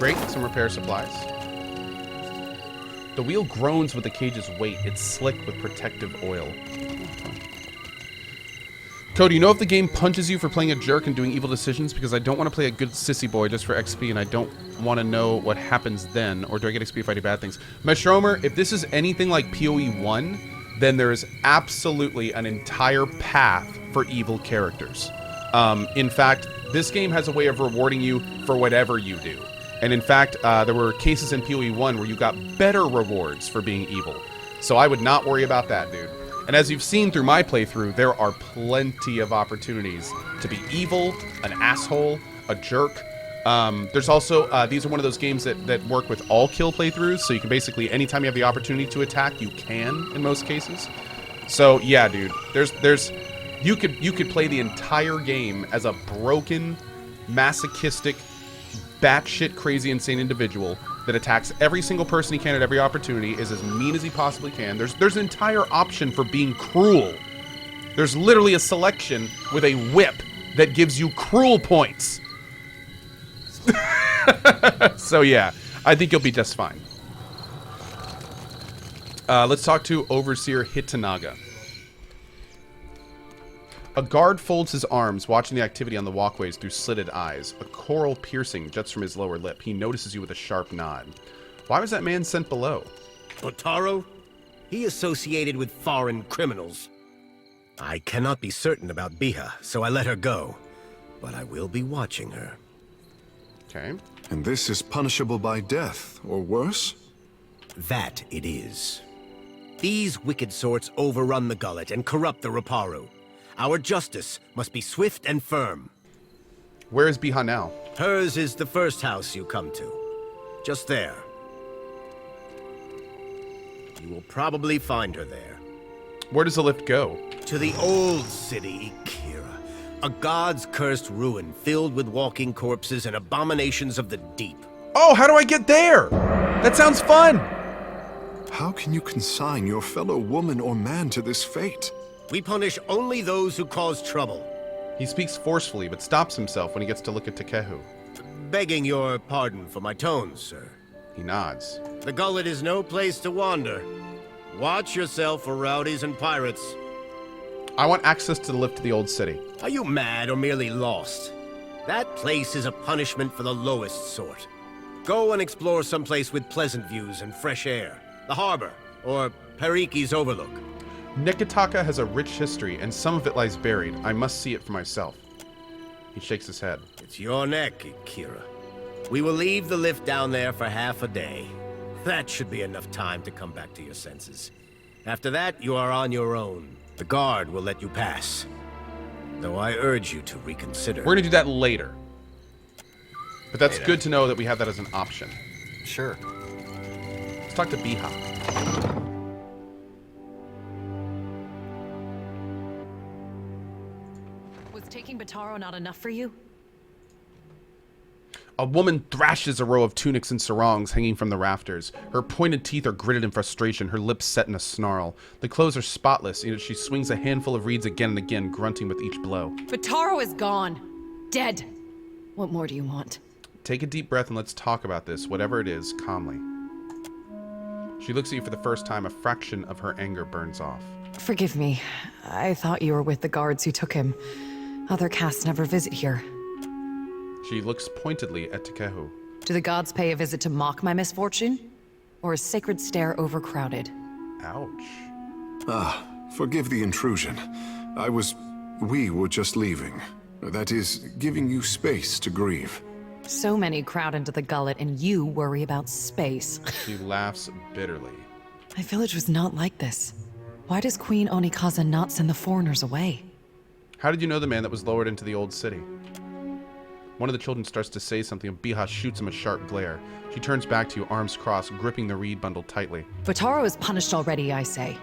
Great, some repair supplies. The wheel groans with the cage's weight. It's slick with protective oil. Cohh, do you know if the game punches you for playing a jerk and doing evil decisions? Because I don't want to play a good sissy boy just for XP, and I don't want to know what happens then. Or do I get XP if I do bad things? Meshromer, if this is anything like PoE 1, then there is absolutely an entire path for evil characters. In fact, this game has a way of rewarding you for whatever you do. And in fact, there were cases in PoE 1 where you got better rewards for being evil. So I would not worry about that, dude. And as you've seen through my playthrough, there are plenty of opportunities to be evil, an asshole, a jerk. There's also, these are one of those games that work with all kill playthroughs, so you can basically, anytime you have the opportunity to attack, you can, in most cases. So, yeah, dude, you could play the entire game as a broken, masochistic, batshit crazy, insane individual that attacks every single person he can at every opportunity, is as mean as he possibly can. There's an entire option for being cruel. There's literally a selection with a whip that gives you cruel points. So yeah, I think you'll be just fine. Let's talk to Overseer Hitanaga. A guard folds his arms, watching the activity on the walkways through slitted eyes. A coral piercing juts from his lower lip. He notices you with a sharp nod. Why was that man sent below? Otaro? He associated with foreign criminals. I cannot be certain about Biha, so I let her go. But I will be watching her. Okay. And this is punishable by death, or worse? That it is. These wicked sorts overrun the gullet and corrupt the Raparu. Our justice must be swift and firm. Where is Biha now? Hers is the first house you come to. Just there. You will probably find her there. Where does the lift go? To the old city, Ikira. A god's cursed ruin filled with walking corpses and abominations of the deep. Oh, how do I get there? That sounds fun! How can you consign your fellow woman or man to this fate? We punish only those who cause trouble. He speaks forcefully, but stops himself when he gets to look at Takehu. Begging your pardon for my tones, sir. He nods. The gullet is no place to wander. Watch yourself for rowdies and pirates. I want access to the lift to the old city. Are you mad or merely lost? That place is a punishment for the lowest sort. Go and explore someplace with pleasant views and fresh air. The harbor, or Periki's Overlook. Nekataka has a rich history, and some of it lies buried. I must see it for myself. He shakes his head. It's your neck, Ikira. We will leave the lift down there for half a day. That should be enough time to come back to your senses. After that, you are on your own. The guard will let you pass. Though I urge you to reconsider. We're gonna do that later. But that's good to know that we have that as an option. Sure. Let's talk to Biha. Was taking Bataro not enough for you? A woman thrashes a row of tunics and sarongs hanging from the rafters. Her pointed teeth are gritted in frustration, her lips set in a snarl. The clothes are spotless, yet she swings a handful of reeds again and again, grunting with each blow. Bataro is gone. Dead. What more do you want? Take a deep breath and let's talk about this, whatever it is, calmly. She looks at you for the first time. A fraction of her anger burns off. Forgive me. I thought you were with the guards who took him. Other casts never visit here. She looks pointedly at Takehu. Do the gods pay a visit to mock my misfortune? Or is sacred stare overcrowded? Ouch. Ah, forgive the intrusion. We were just leaving. That is, giving you space to grieve. So many crowd into the gullet and you worry about space. She laughs bitterly. My village was not like this. Why does Queen Onikaza not send the foreigners away? How did you know the man that was lowered into the old city? One of the children starts to say something, and Biha shoots him a sharp glare. She turns back to you, arms crossed, gripping the reed bundle tightly. Bataro is punished already, I say.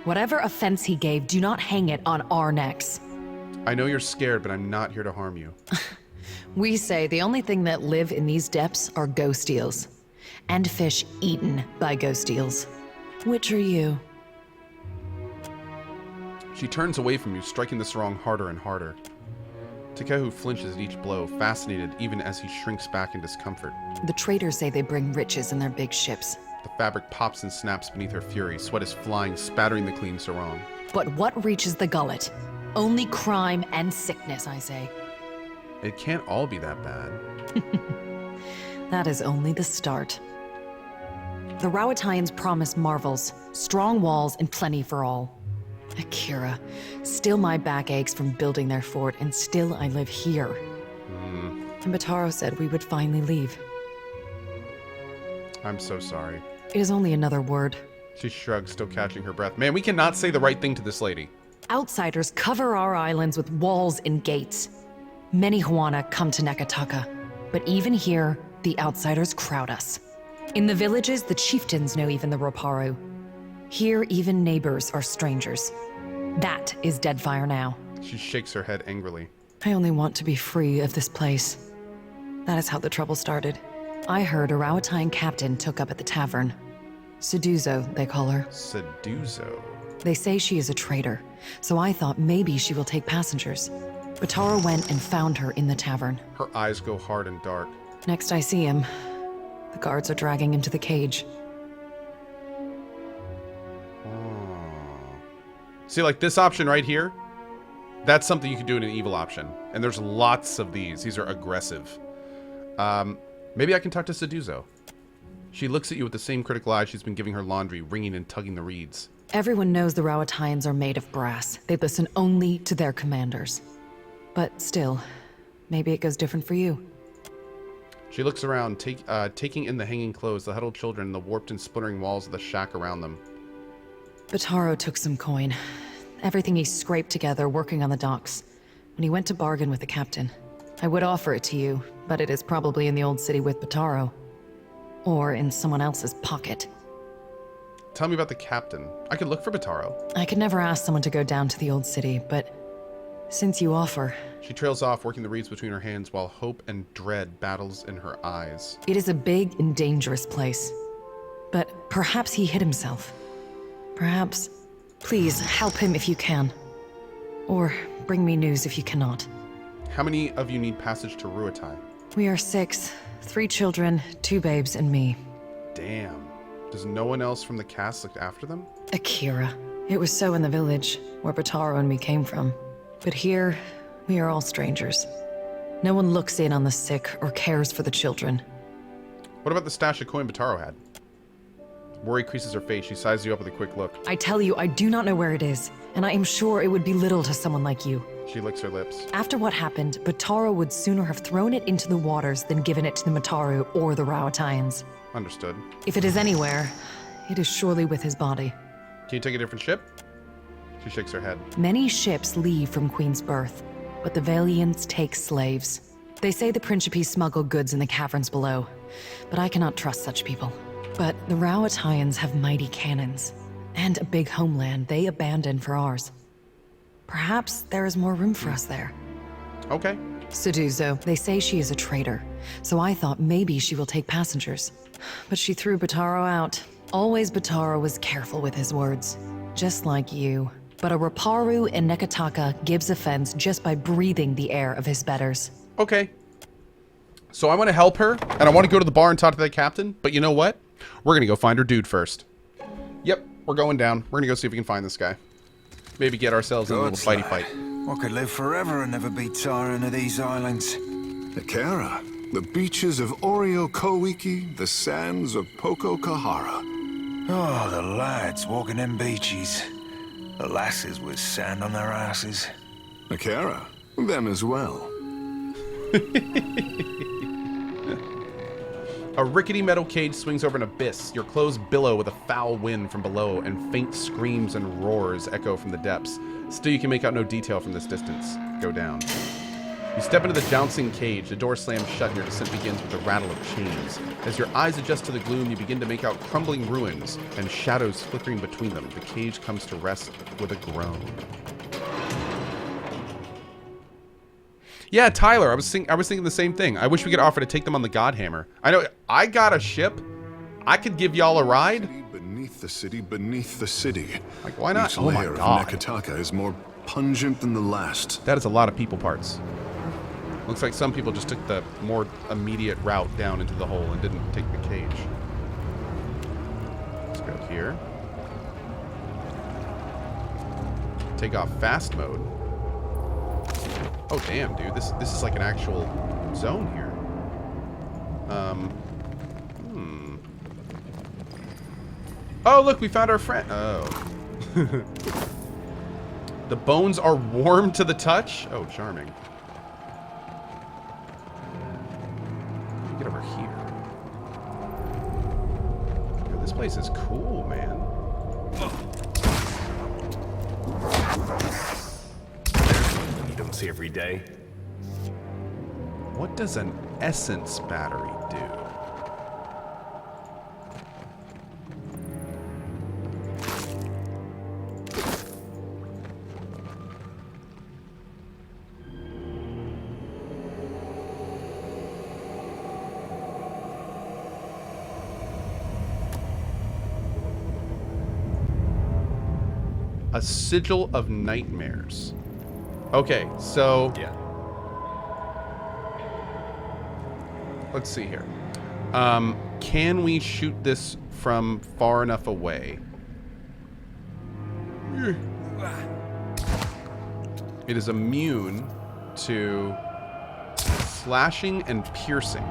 Whatever offense he gave, do not hang it on our necks. I know you're scared, but I'm not here to harm you. We say the only thing that live in these depths are ghost eels. And fish eaten by ghost eels. Which are you? She turns away from you, striking the sarong harder and harder. Takehu flinches at each blow, fascinated even as he shrinks back in discomfort. The traders say they bring riches in their big ships. The fabric pops and snaps beneath her fury. Sweat is flying, spattering the clean sarong. But what reaches the gullet? Only crime and sickness, I say. It can't all be that bad. That is only the start. The Rawatayans promise marvels, strong walls, and plenty for all. Akira, still my back aches from building their fort, and still I live here. And Bataro said we would finally leave. I'm so sorry. It is only another word. She shrugs, still catching her breath. Man, we cannot say the right thing to this lady. Outsiders cover our islands with walls and gates. Many Huana come to Nekataka, but even here, the outsiders crowd us. In the villages, the chieftains know even the Roparu. Here, even neighbors are strangers. That is Deadfire now. She shakes her head angrily. I only want to be free of this place. That is how the trouble started. I heard a Rawatayan captain took up at the tavern. Seduzo, they call her. Seduzo? They say she is a traitor, so I thought maybe she will take passengers. Bataro went and found her in the tavern. Her eyes go hard and dark. Next I see him, the guards are dragging him to the cage. See, like this option right here, that's something you can do in an evil option. And there's lots of these. These are aggressive. Maybe I can talk to Seduzo. She looks at you with the same critical eye she's been giving her laundry, wringing and tugging the reeds. Everyone knows the Rawatayans are made of brass. They listen only to their commanders. But still, maybe it goes different for you. She looks around, taking in the hanging clothes, the huddled children, and the warped and splintering walls of the shack around them. Bataro took some coin. Everything he scraped together working on the docks. When he went to bargain with the captain. I would offer it to you, but it is probably in the old city with Bataro. Or in someone else's pocket. Tell me about the captain. I could look for Bataro. I could never ask someone to go down to the old city, but since you offer... She trails off, working the reeds between her hands while hope and dread battles in her eyes. It is a big and dangerous place. But perhaps he hid himself. Perhaps... Please, help him if you can. Or bring me news if you cannot. How many of you need passage to Ruatai? We are 6. 3 children, 2 babes, and me. Damn. Does no one else from the cast look after them? Akira. It was so in the village, where Bataro and me came from. But here, we are all strangers. No one looks in on the sick or cares for the children. What about the stash of coin Bataro had? Worry creases her face. She sizes you up with a quick look. I tell you, I do not know where it is, and I am sure it would be little to someone like you. She licks her lips. After what happened, Bataro would sooner have thrown it into the waters than given it to the Mataru or the Rawatayans. Understood. If it is anywhere, it is surely with his body. Can you take a different ship? She shakes her head. Many ships leave from Queen's Birth, but the Valiants take slaves. They say the Principe smuggle goods in the caverns below, but I cannot trust such people. But the Rawatayans have mighty cannons, and a big homeland they abandoned for ours. Perhaps there is more room for us there. Okay. Seduzo, they say she is a traitor, so I thought maybe she will take passengers. But she threw Bataro out. Always Bataro was careful with his words, just like you. But a Roparu in Nekataka gives offense just by breathing the air of his betters. Okay. So I want to help her, and I want to go to the bar and talk to that captain, but you know what? We're going to go find her dude first. Yep, we're going down. We're going to go see if we can find this guy. Maybe get ourselves in a little fighty fight. I could live forever and never be tiring of these islands. Akira, the beaches of Oreo Koiki, the sands of Poko Kahara. Oh, the lads walking them beaches. The lasses with sand on their asses. Akira, them as well. A rickety metal cage swings over an abyss. Your clothes billow with a foul wind from below, and faint screams and roars echo from the depths. Still, you can make out no detail from this distance. Go down. You step into the jouncing cage. The door slams shut and your descent begins with a rattle of chains. As your eyes adjust to the gloom, you begin to make out crumbling ruins and shadows flickering between them. The cage comes to rest with a groan. Yeah, Tyler, I was thinking the same thing. I wish we could offer to take them on the Godhammer. I know I got a ship. I could give y'all a ride. Beneath the city. Like, why not? Each Oh my layer of God. Nekataka is more pungent than the last. That is a lot of people parts. Looks like some people just took the more immediate route down into the hole and didn't take the cage. Let's go here. Take off fast mode. Oh damn, dude, this is like an actual zone here. Oh look, we found our friend. Oh. The bones are warm to the touch. Oh, charming. Get over here. Yo, this place is cool, man. You don't see every day. What does an essence battery do? A sigil of nightmares. Okay, so Yeah. let's see here. Can we shoot this from far enough away? It is immune to slashing and piercing.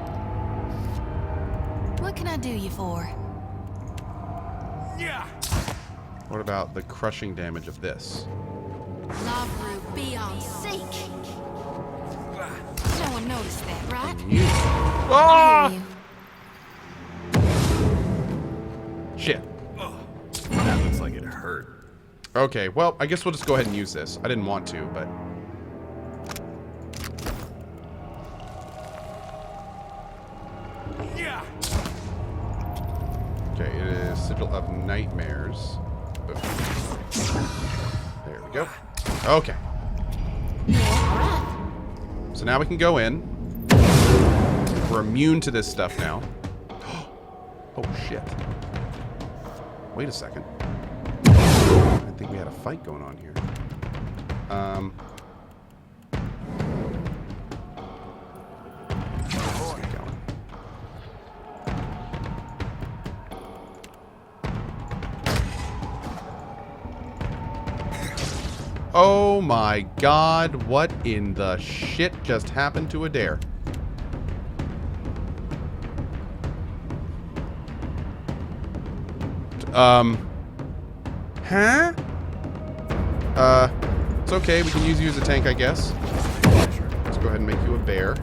What can I do you for? What about the crushing damage of this? Lavru, be on seek. No one noticed that, right? Ah! I hear you. Shit. That looks like it hurt. Okay, well, I guess we'll just go ahead and use this. I didn't want to, but... Okay, it is Sigil of Nightmares. There we go. Okay. So now we can go in. We're immune to this stuff now. Oh, shit. Wait a second. I think we had a fight going on here. Let's get going. Oh my god, what in the shit just happened to Adair? Huh? It's okay, we can use you as a tank, I guess. Let's go ahead and make you a bear.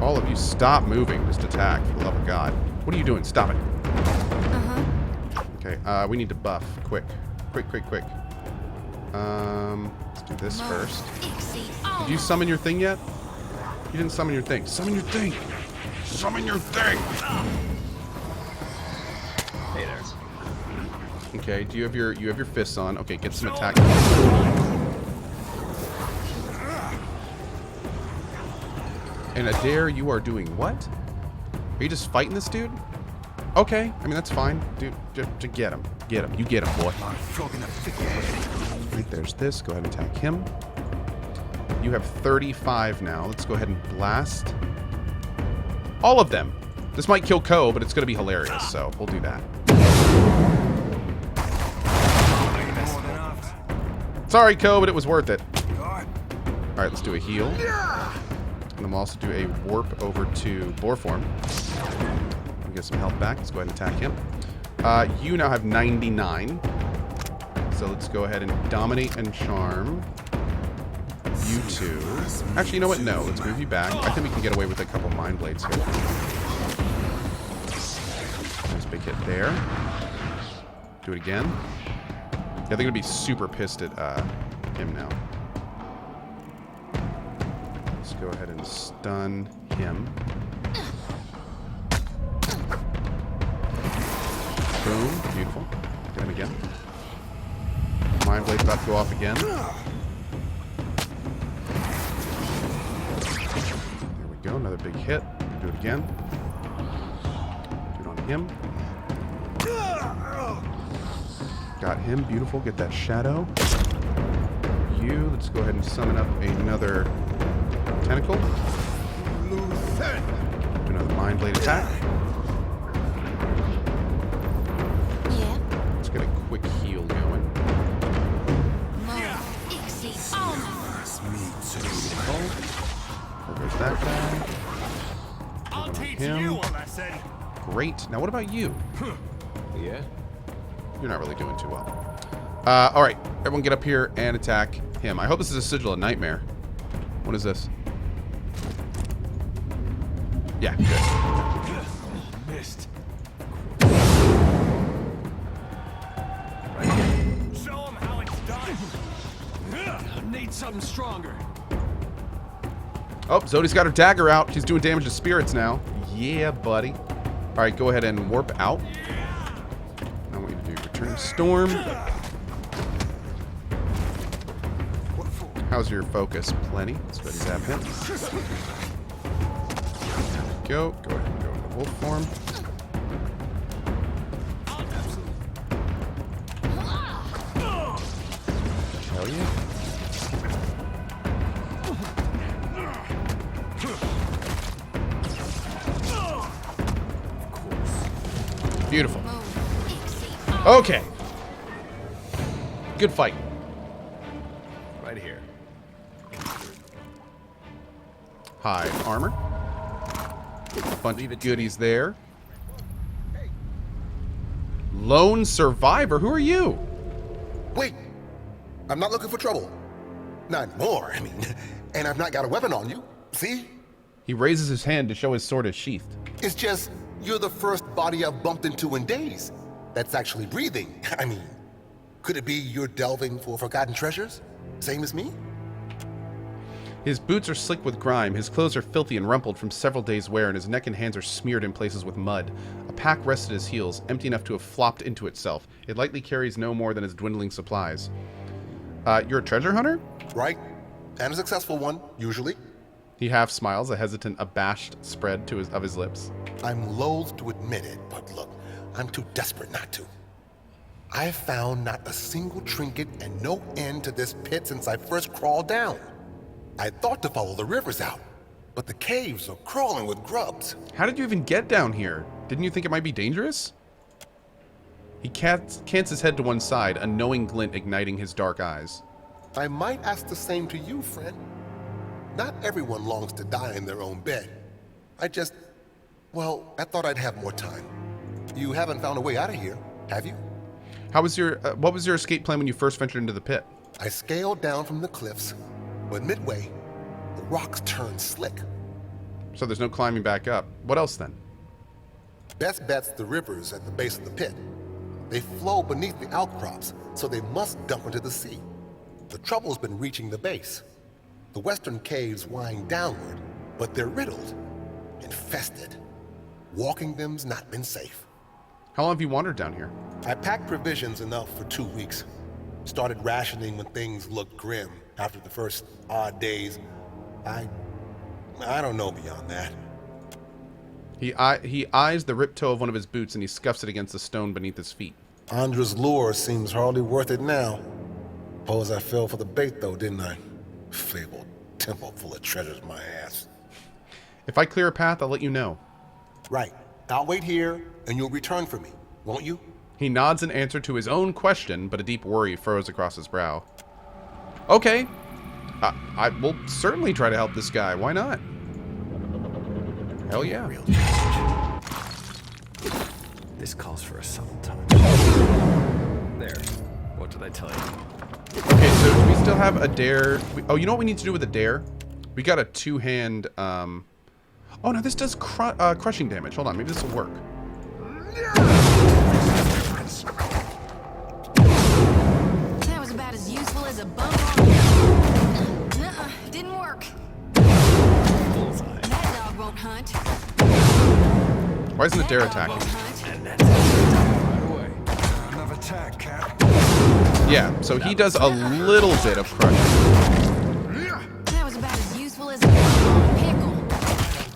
All of you, stop moving, just attack, for the love of God. What are you doing? Stop it. Okay, we need to buff. Quick. Quick. Let's do this first. Did you summon your thing yet? You didn't summon your thing. Summon your thing! Summon your thing! Hey there. Okay, do you have your fists on? Okay, get some attack. And Adair, you are doing what? Are you just fighting this dude? Okay, I mean that's fine, dude. Just get him. Get him. You get him, boy. Right, there's this. Go ahead and attack him. You have 35 now. Let's go ahead and blast all of them. This might kill Cohh, but it's going to be hilarious, so we'll do that. Sorry, Cohh, but it was worth it. All right, let's do a heal. And then we'll also do a warp over to Boar form. We'll get some health back. Let's go ahead and attack him. You now have 99. So let's go ahead and dominate and charm. You two. Actually, you know what? No, let's move you back. I think we can get away with a couple mind blades here. Nice big hit there. Do it again. Yeah, they're gonna be super pissed at him now. Let's go ahead and stun him. Boom. Beautiful. Get him again. Mind blade's about to go off again. There we go. Another big hit. Do it again. Do it on him. Got him. Beautiful. Get that shadow. you. Let's go ahead and summon up another tentacle. Do another mind blade attack. Yeah. Let's get a quick heal going. There goes that guy. I'll teach him. you a lesson. Great. Now what about you? Yeah? You're not really doing too well. All right, everyone get up here and attack him. I hope this is a sigil of nightmare. What is this? Yeah, good. Missed. Show him how it's done. Need something stronger. Oh, Zodi's got her dagger out. She's doing damage to spirits now. Yeah, buddy. All right, go ahead and warp out. Now I want you to do Return Storm. How's your focus? Plenty. Let's go zap him. There we go. Go ahead and go into wolf form. Hell yeah. Beautiful. Okay. Good fight. Right here. High armor. Bunch of goodies there. Lone survivor? Who are you? Wait, I'm not looking for trouble. Not more, I mean. And I've not got a weapon on you, see? He raises his hand to show his sword is sheathed. It's just, you're the first body I've bumped into in days that's actually breathing. I mean, could it be you're delving for forgotten treasures? Same as me? His boots are slick with grime, his clothes are filthy and rumpled from several days' wear, and his neck and hands are smeared in places with mud. A pack rests at his heels, empty enough to have flopped into itself. It likely carries no more than his dwindling supplies. You're a treasure hunter? Right. And a successful one, usually. He half smiles, a hesitant, abashed spread of his lips. I'm loath to admit it, but look, I'm too desperate not to. I've found not a single trinket and no end to this pit since I first crawled down. I thought to follow the rivers out, but the caves are crawling with grubs. How did you even get down here? Didn't you think it might be dangerous? He cants his head to one side, a knowing glint igniting his dark eyes. I might ask the same to you, friend. Not everyone longs to die in their own bed. I thought I'd have more time. You haven't found a way out of here, have you? How was your, what was your escape plan when you first ventured into the pit? I scaled down from the cliffs, but midway, the rocks turned slick. So there's no climbing back up. What else then? Best bet's the rivers at the base of the pit. They flow beneath the outcrops, so they must dump into the sea. The trouble's been reaching the base. The western caves wind downward, but they're riddled, infested. Walking them's not been safe. How long have you wandered down here? I packed provisions enough for 2 weeks. Started rationing when things looked grim. After the first odd days, I don't know beyond that. He eyes the ripped toe of one of his boots and he scuffs it against the stone beneath his feet. Andra's lure seems hardly worth it now. Suppose I fell for the bait though, didn't I? Fabled temple full of treasures, my ass. If I clear a path, I'll let you know. Right. I'll wait here, and you'll return for me, won't you? He nods in answer to his own question, but a deep worry furrows across his brow. Okay. I will certainly try to help this guy. Why not? Hell yeah. Real challenge. This calls for a subtle touch. There. What did I tell you? Okay, so do we still have a dare? Oh, you know what we need to do with a dare? We got a two-hand, Oh, no, this does crushing damage. Hold on, maybe this will work. That was about as useful as a bump on. Nuh-uh, didn't work. That dog won't hunt. Why isn't the dare That dog attacking? won't hunt. Right away. Another tag, Cap. Yeah, so he does a little bit of crushing. That was about as useful as a bump on a pickle.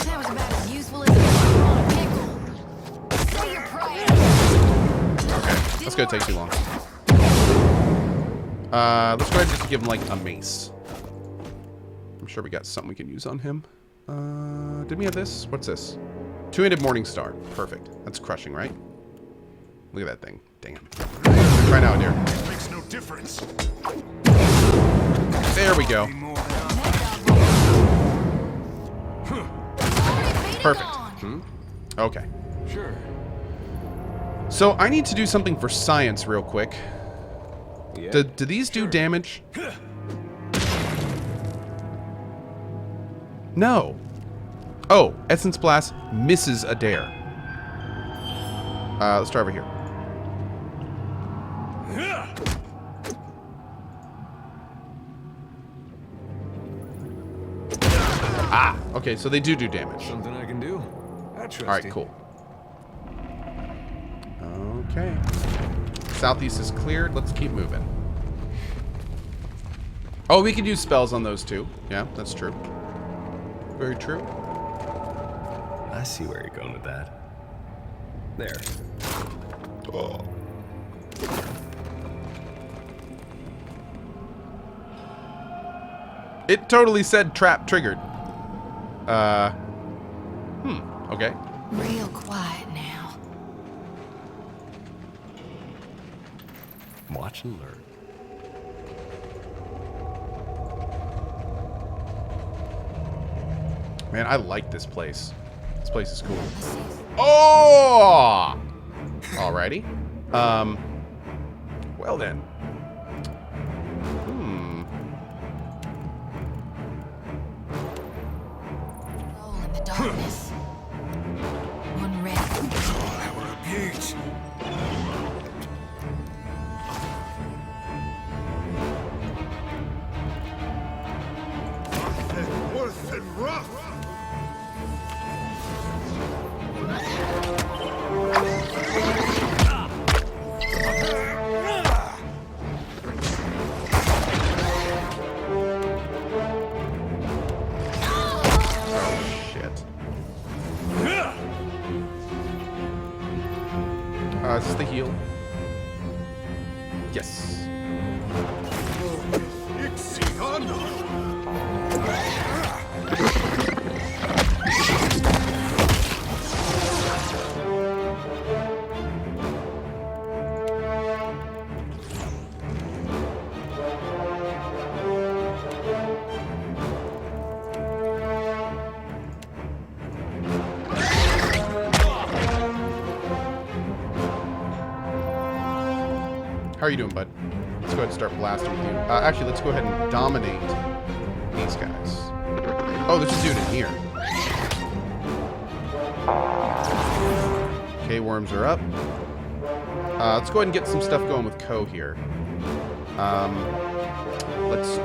That was about as useful as a bump on a pickle. Say your prayers. Okay, that's gonna take too long. Let's go ahead and just give him, like, a mace. I'm sure we got something we can use on him. Did we have this? What's this? Two-handed Morning Star. Perfect. That's crushing, right? Look at that thing. Damn. Try now, dear. Makes no difference. There we go. Perfect. Okay. Sure. So I need to do something for science real quick. Do these do damage? No. Oh, Essence Blast misses a dare. Let's try over here. Ah, okay, so they do damage. Something I can do. I trust All right, you. cool. Okay. Southeast is cleared. Let's keep moving. Oh, we could use spells on those too. Yeah, that's true. Very true. I see where you're going with that. There. Oh. It totally said trap triggered. Okay. Real quiet now. Watch and learn. Man, I like this place. This place is cool. Oh! Alrighty. Well then. Roll in the darkness. One red. That were a beaut. Worth and rough. Is this the heal? Yes. How are you doing, bud? Let's go ahead and start blasting with you. Actually, let's go ahead and dominate these guys. Oh, there's a dude in here. Okay, worms are up. Let's go ahead and get some stuff going with Cohh here. Let's go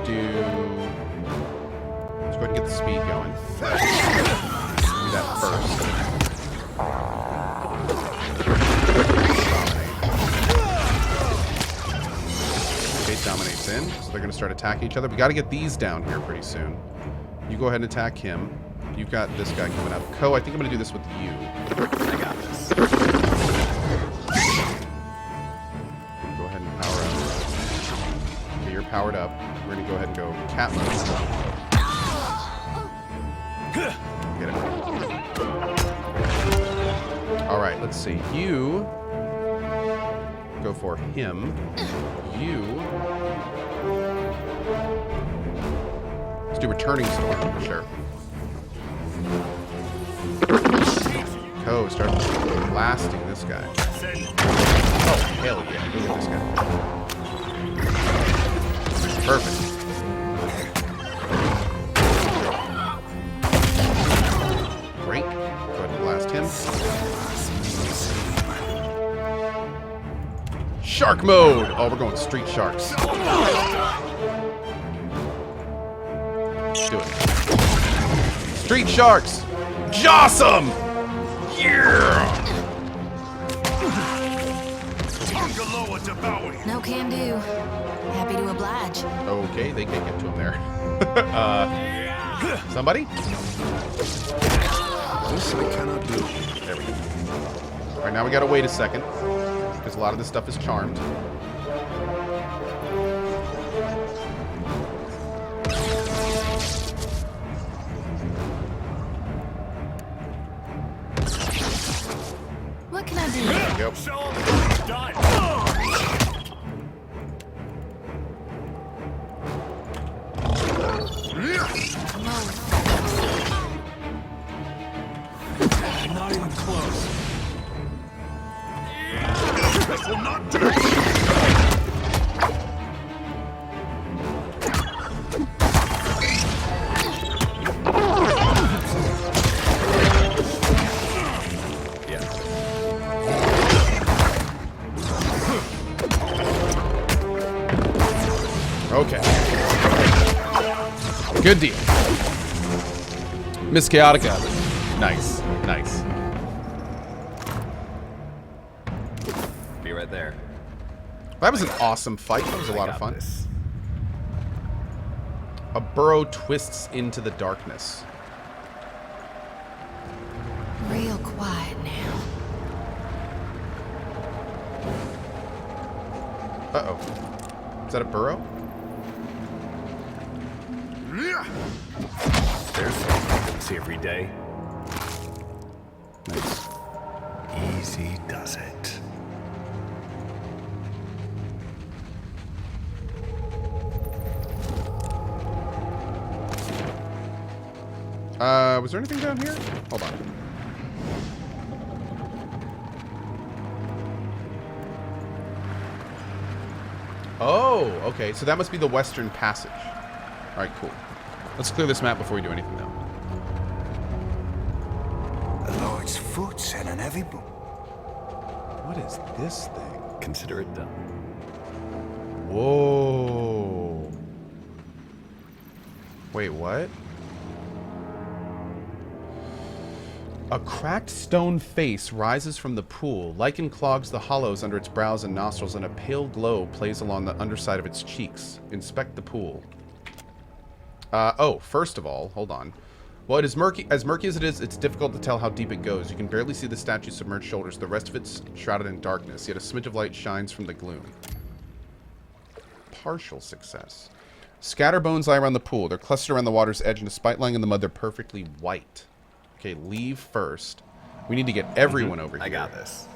ahead and get the speed going. Do that first. Dominates in, so they're going to start attacking each other. We got to get these down here pretty soon. You go ahead and attack him. You've got this guy coming up. Cohh, I think I'm going to do this with you. I got this. Go ahead and power up. Okay, you're powered up. We're going to go ahead and go cat mode. Get it. All right, let's see. You go for him. You. Let's do Returning Storm for sure. Cohh, start blasting this guy. Oh, hell yeah. Look at this guy. Perfect. Great. Go ahead and blast him. Shark mode! Oh, we're going Street Sharks. Do it. Street Sharks! Jawsome! Yeah! No can do. Happy to oblige. Okay, they can't get to him there. Somebody? This I cannot do. There we go. Alright, now we gotta wait a second. Because a lot of this stuff is charmed. What can I do? Yep. Show 'em how it's done. Not even close. This will not do. Okay. Good deal. Miss Chaotica. Nice. Nice. Be right there. That was an awesome fight. That was a lot of fun. A burrow twists into the darkness. Real quiet now. Uh-oh. Is that a burrow? There's something to see every day. Nice. Easy does it. Was there anything down here? Hold on. Oh, okay. So that must be the Western Passage. All right, cool. Let's clear this map before we do anything, though. The Lord's foot's in an heavy book. What is this thing? Consider it done. Whoa. Wait, what? A cracked stone face rises from the pool. Lichen clogs the hollows under its brows and nostrils, and a pale glow plays along the underside of its cheeks. Inspect the pool. Oh, first of all, hold on. Well, it is murky. As murky as it is, it's difficult to tell how deep it goes. You can barely see the statue's submerged shoulders. The rest of it's shrouded in darkness, yet a smidge of light shines from the gloom. Partial success. Scatter bones lie around the pool. They're clustered around the water's edge, and despite lying in the mud, they're perfectly white. Okay, leave first. We need to get everyone over here. I got this.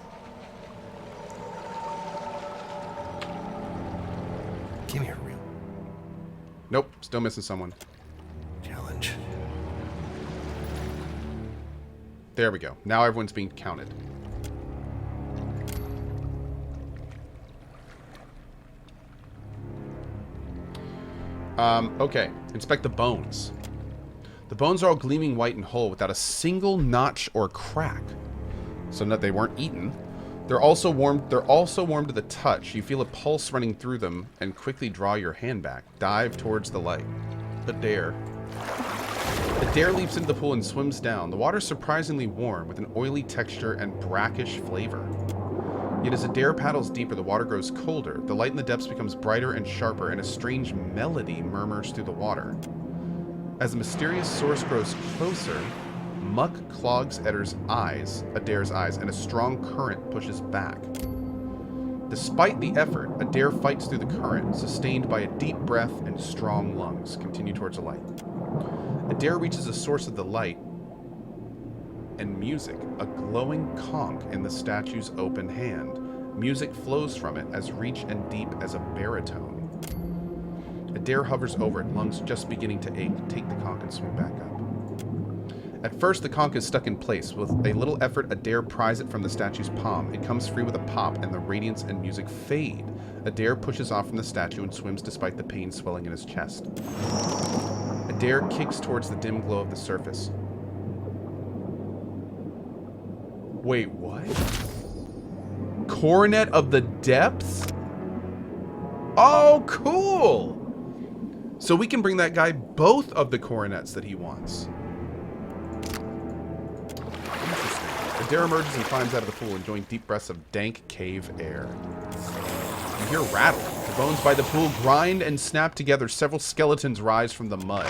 Give me a real Nope, still missing someone. challenge. There we go. Now everyone's being counted. Okay. Inspect the bones. The bones are all gleaming white and whole without a single notch or crack. So that they weren't eaten. They're also warm to the touch. You feel a pulse running through them and quickly draw your hand back. Dive towards the light. Adair. Adair leaps into the pool and swims down. The water's surprisingly warm with an oily texture and brackish flavor. Yet as Adair paddles deeper, the water grows colder. The light in the depths becomes brighter and sharper, and a strange melody murmurs through the water. As the mysterious source grows closer, muck clogs Adair's eyes, and a strong current pushes back. Despite the effort, Adair fights through the current, sustained by a deep breath and strong lungs. Continue towards the light. Adair reaches the source of the light and music, a glowing conch in the statue's open hand. Music flows from it as rich and deep as a baritone. Adair hovers over it, lungs just beginning to ache. Take the conch and swing back up. At first, the conch is stuck in place. With a little effort, Adair pries it from the statue's palm. It comes free with a pop, and the radiance and music fade. Adair pushes off from the statue and swims despite the pain swelling in his chest. Adair kicks towards the dim glow of the surface. Wait, what? Coronet of the Depths? Oh, cool! So we can bring that guy both of the coronets that he wants. Interesting. Adair emerges and climbs out of the pool, enjoying deep breaths of dank cave air. You hear rattling. The bones by the pool grind and snap together. Several skeletons rise from the mud.